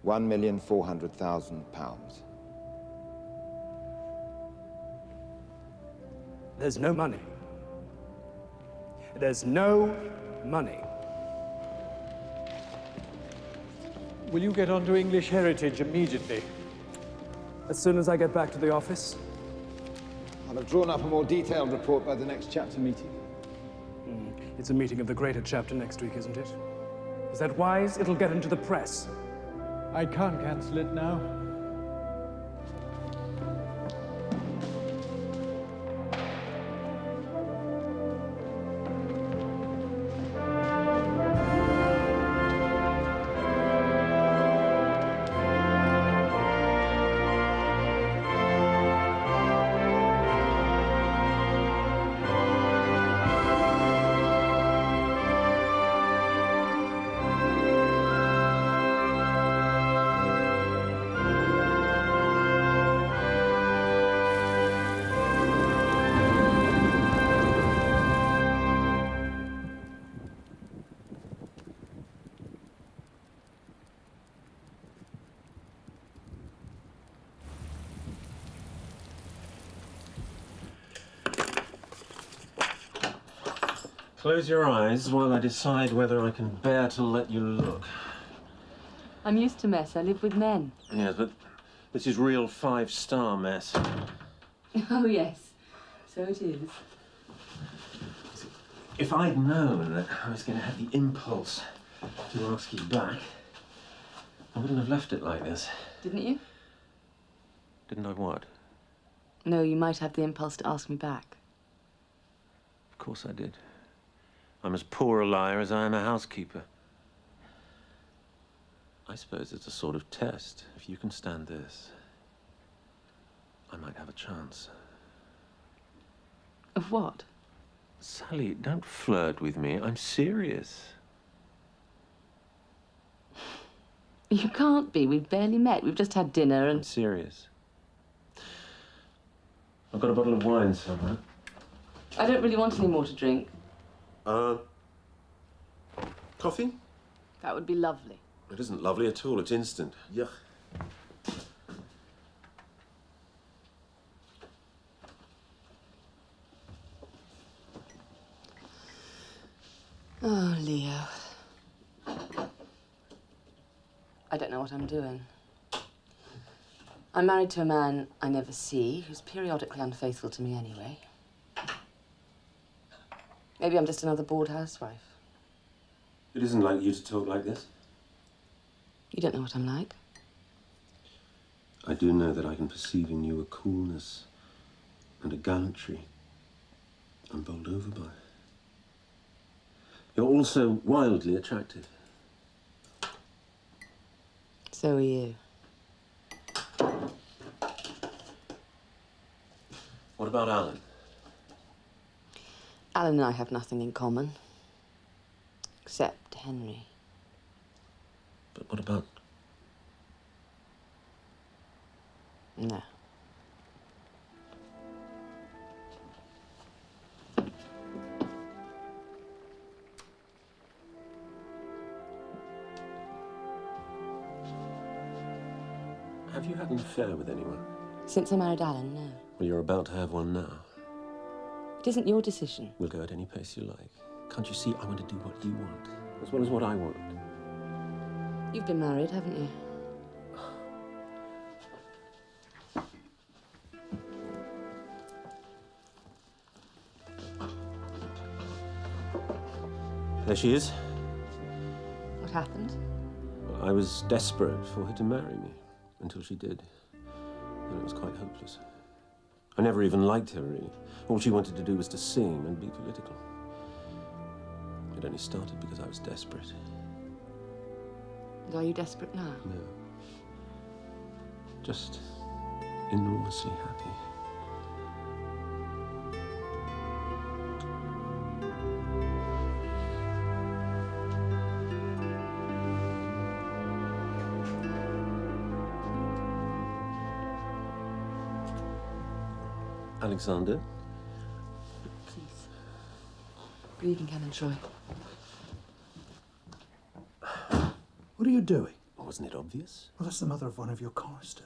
£1,400,000. There's no money. There's no money. Will you get onto English Heritage immediately? As soon as I get back to the office. I'll have drawn up a more detailed report by the next chapter meeting. It's a meeting of the greater chapter next week, isn't it? Is that wise? It'll get into the press. I can't cancel it now. Close your eyes while I decide whether I can bear to let you look. I'm used to mess. I live with men. Yes, but this is real five-star mess. Oh, yes. So it is. Is it If I'd known that I was going to have the impulse to ask you back, I wouldn't have left it like this. Didn't you? Didn't I what? No, you might have the impulse to ask me back. Of course I did. I'm as poor a liar as I am a housekeeper. I suppose it's a sort of test. If you can stand this, I might have a chance. Of what? Sally, don't flirt with me. I'm serious. You can't be. We've barely met. We've just had dinner and... I'm serious. I've got a bottle of wine somewhere. I don't really want any more to drink. Coffee? That would be lovely. It isn't lovely at all. It's instant. Yuck. Oh, Leo. I don't know what I'm doing. I'm married to a man I never see, who's periodically unfaithful to me anyway. Maybe I'm just another bored housewife. It isn't like you to talk like this. You don't know what I'm like. I do know that I can perceive in you a coolness and a gallantry I'm bowled over by. You're also wildly attractive. So are you. What about Alan? Alan and I have nothing in common. Except Henry. But what about... No. Have you had an affair with anyone? Since I married Alan, no. Well, you're about to have one now. It isn't your decision. We'll go at any pace you like. Can't you see I want to do what you want, as well as what I want? You've been married, haven't you? There she is. What happened? Well, I was desperate for her to marry me, until she did. Then it was quite hopeless. I never even liked her, really. All she wanted to do was to sing and be political. It only started because I was desperate. And are you desperate now? No. Just enormously happy. Alexander? Please. Good evening, Canon Troy. What are you doing? Wasn't it obvious? Well, that's the mother of one of your choristers.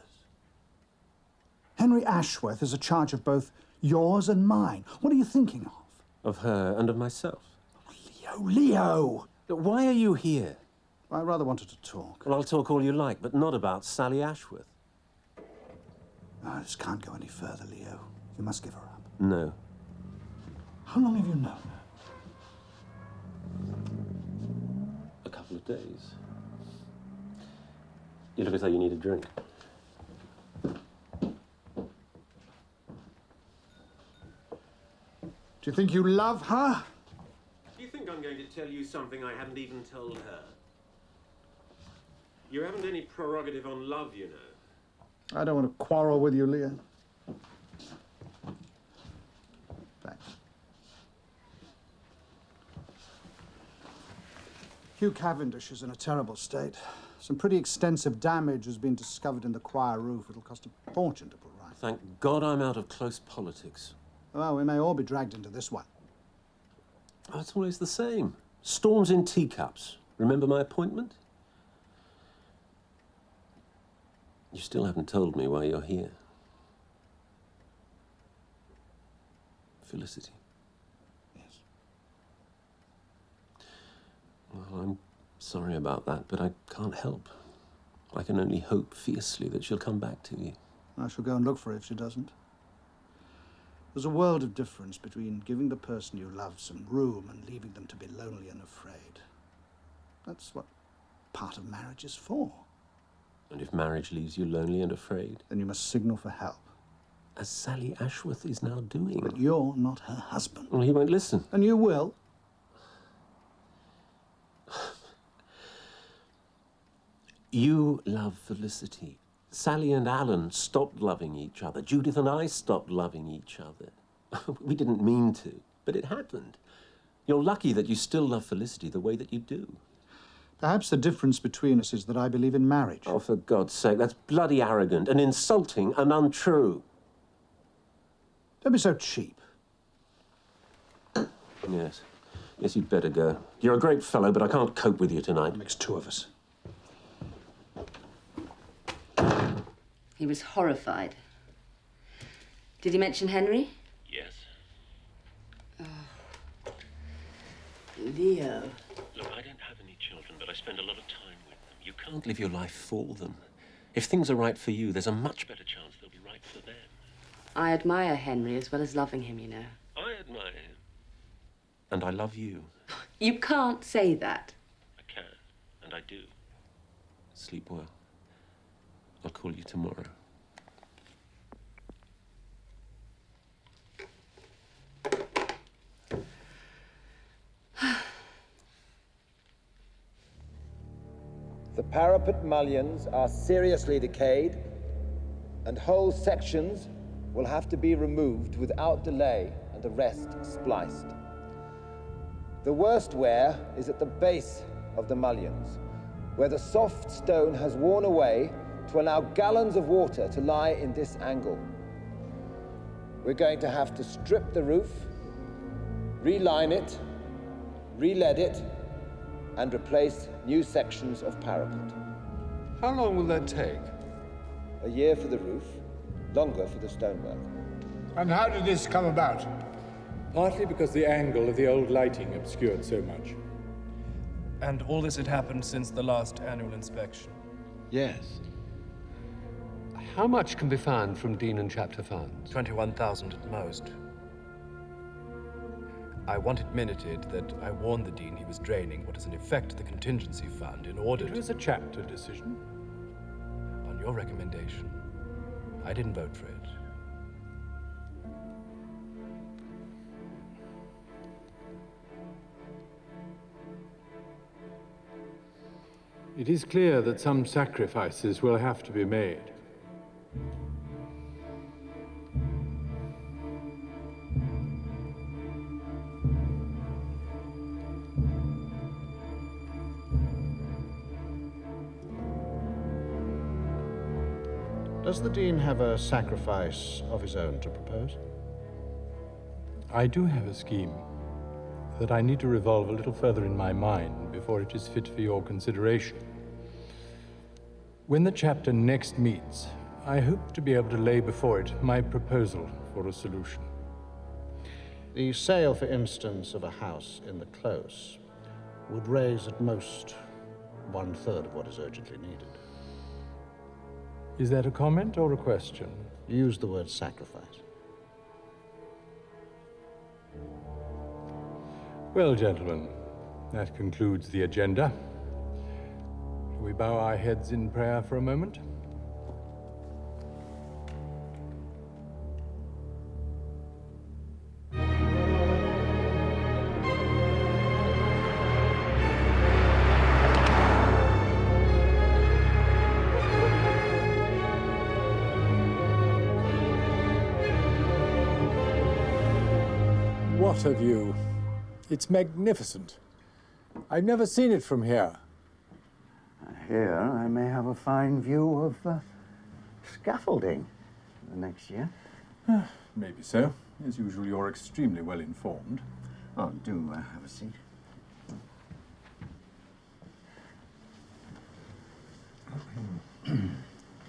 Henry Ashworth is a charge of both yours and mine. What are you thinking of? Of her and of myself. Leo! Why are you here? I rather wanted to talk. Well, I'll talk all you like, but not about Sally Ashworth. No, this can't go any further, Leo. You must give her up. No. How long have you known her? A couple of days. You look as though you need a drink. Do you think you love her? Do you think I'm going to tell you something I haven't even told her? You haven't any prerogative on love, you know. I don't want to quarrel with you, Leo. Thanks. Hugh Cavendish is in a terrible state. Some pretty extensive damage has been discovered in the choir roof. It'll cost a fortune to put right. Thank God I'm out of close politics. Well, we may all be dragged into this one. Oh, it's always the same. Storms in teacups. Remember my appointment? You still haven't told me why you're here. Felicity. Yes. Well, I'm sorry about that, but I can't help. I can only hope fiercely that she'll come back to you. I shall go and look for her if she doesn't. There's a world of difference between giving the person you love some room and leaving them to be lonely and afraid. That's what part of marriage is for. And if marriage leaves you lonely and afraid? Then you must signal for help. As Sally Ashworth is now doing. But you're not her husband. Well, he won't listen. And you will. You love Felicity. Sally and Alan stopped loving each other. Judith and I stopped loving each other. We didn't mean to, but it happened. You're lucky that you still love Felicity the way that you do. Perhaps the difference between us is that I believe in marriage. Oh, for God's sake, that's bloody arrogant and insulting and untrue. Don't be so cheap. Yes. Yes, you'd better go. You're a great fellow, but I can't cope with you tonight. It makes two of us. He was horrified. Did he mention Henry? Yes. Oh. Leo. Look, I don't have any children, but I spend a lot of time with them. You can't live your life for them. If things are right for you, there's a much better chance they'll be right for them. I admire Henry as well as loving him, you know. I admire him. And I love you. You can't say that. I can, and I do. Sleep well. I'll call you tomorrow. The parapet mullions are seriously decayed, and whole sections will have to be removed without delay and the rest spliced. The worst wear is at the base of the mullions, where the soft stone has worn away to allow gallons of water to lie in this angle. We're going to have to strip the roof, reline it, re-lead it, and replace new sections of parapet. How long will that take? A year for the roof, longer for the stonework. And how did this come about? Partly because the angle of the old lighting obscured so much. And all this had happened since the last annual inspection. Yes. How much can be found from Dean and Chapter funds? 21,000 at most. I want it minuted that I warned the Dean he was draining what is in effect the contingency fund in order It was a chapter decision. On your recommendation. I didn't vote for it. It is clear that some sacrifices will have to be made. Does the Dean have a sacrifice of his own to propose? I do have a scheme that I need to revolve a little further in my mind before it is fit for your consideration. When the chapter next meets, I hope to be able to lay before it my proposal for a solution. The sale, for instance, of a house in the Close would raise at most 1/3 of what is urgently needed. Is that a comment or a question? You used the word sacrifice. Well, gentlemen, that concludes the agenda. Shall we bow our heads in prayer for a moment? What a view. It's magnificent. I've never seen it from here. Here, I may have a fine view of scaffolding next year. Maybe so. As usual, you're extremely well informed. Oh, do have a seat.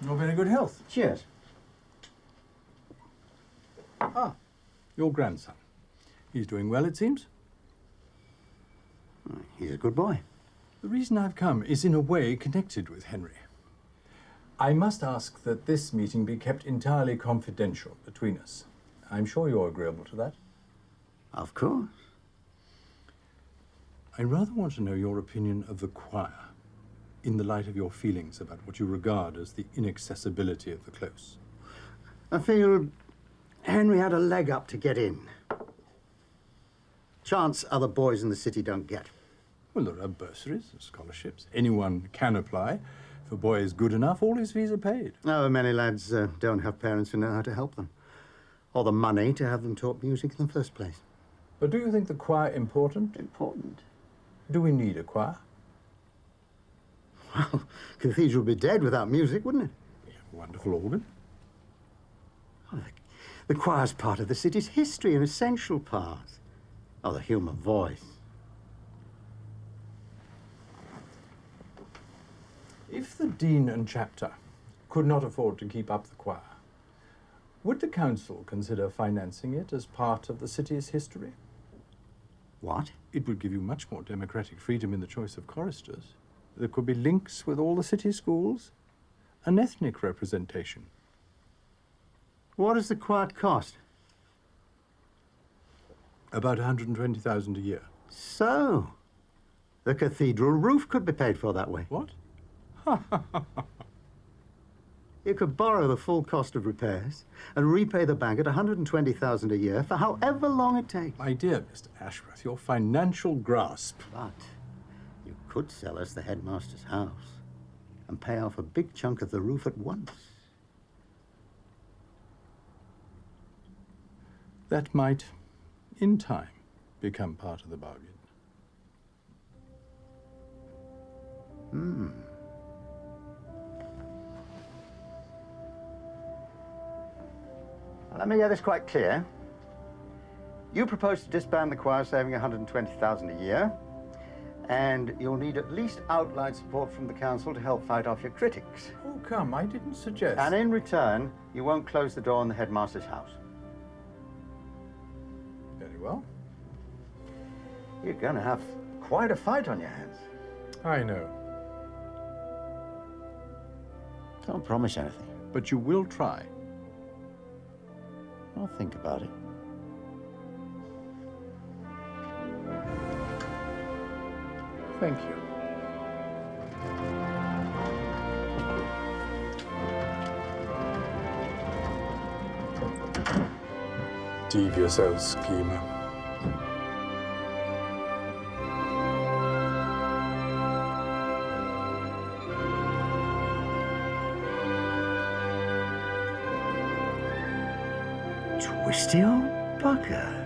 Your very good health. Cheers. Ah, your grandson. He's doing well, it seems. He's a good boy. The reason I've come is in a way connected with Henry. I must ask that this meeting be kept entirely confidential between us. I'm sure you're agreeable to that. Of course. I rather want to know your opinion of the choir, in the light of your feelings about what you regard as the inaccessibility of the close. I feel Henry had a leg up to get in. Chance other boys in the city don't get. Well, there are bursaries and scholarships. Anyone can apply. If a boy is good enough, all his fees are paid. Oh, many lads don't have parents who know how to help them, or the money to have them taught music in the first place. But do you think the choir important? Important? Do we need a choir? Well, cathedral would be dead without music, wouldn't it? We have a wonderful organ. Oh, the choir's part of the city's history, an essential part. Oh, the human voice. If the dean and chapter could not afford to keep up the choir, would the council consider financing it as part of the city's history? What? It would give you much more democratic freedom in the choice of choristers. There could be links with all the city schools, an ethnic representation. What does the choir cost? About 120,000 a year. So, the cathedral roof could be paid for that way. What? You could borrow the full cost of repairs and repay the bank at 120,000 a year for however long it takes. My dear Mr. Ashworth, your financial grasp. But you could sell us the headmaster's house and pay off a big chunk of the roof at once. That might, in time, become part of the bargain. Let me get this quite clear. You propose to disband the choir, saving 120,000 a year, and you'll need at least outline support from the council to help fight off your critics. Oh, come, I didn't suggest. And in return, you won't close the door on the headmaster's house. Very well. You're going to have quite a fight on your hands. I know. Don't promise anything. But you will try. I'll think about it. Thank you. Devious old schemer. Twisty old bugger.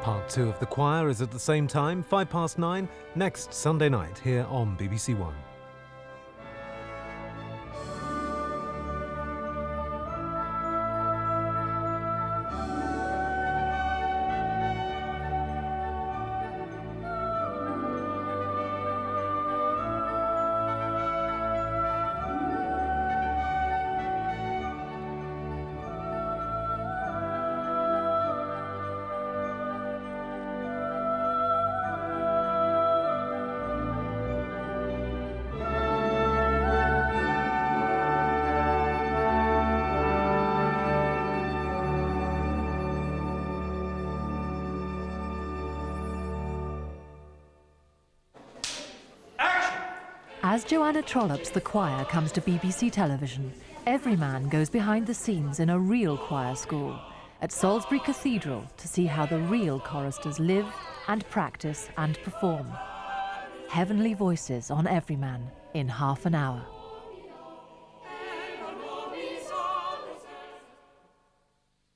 Part 2 of The Choir is at the same time, 9:05, next Sunday night here on BBC One. As Joanna Trollope's The Choir comes to BBC television, every man goes behind the scenes in a real choir school at Salisbury Cathedral to see how the real choristers live and practice and perform. Heavenly voices on Everyman in half an hour.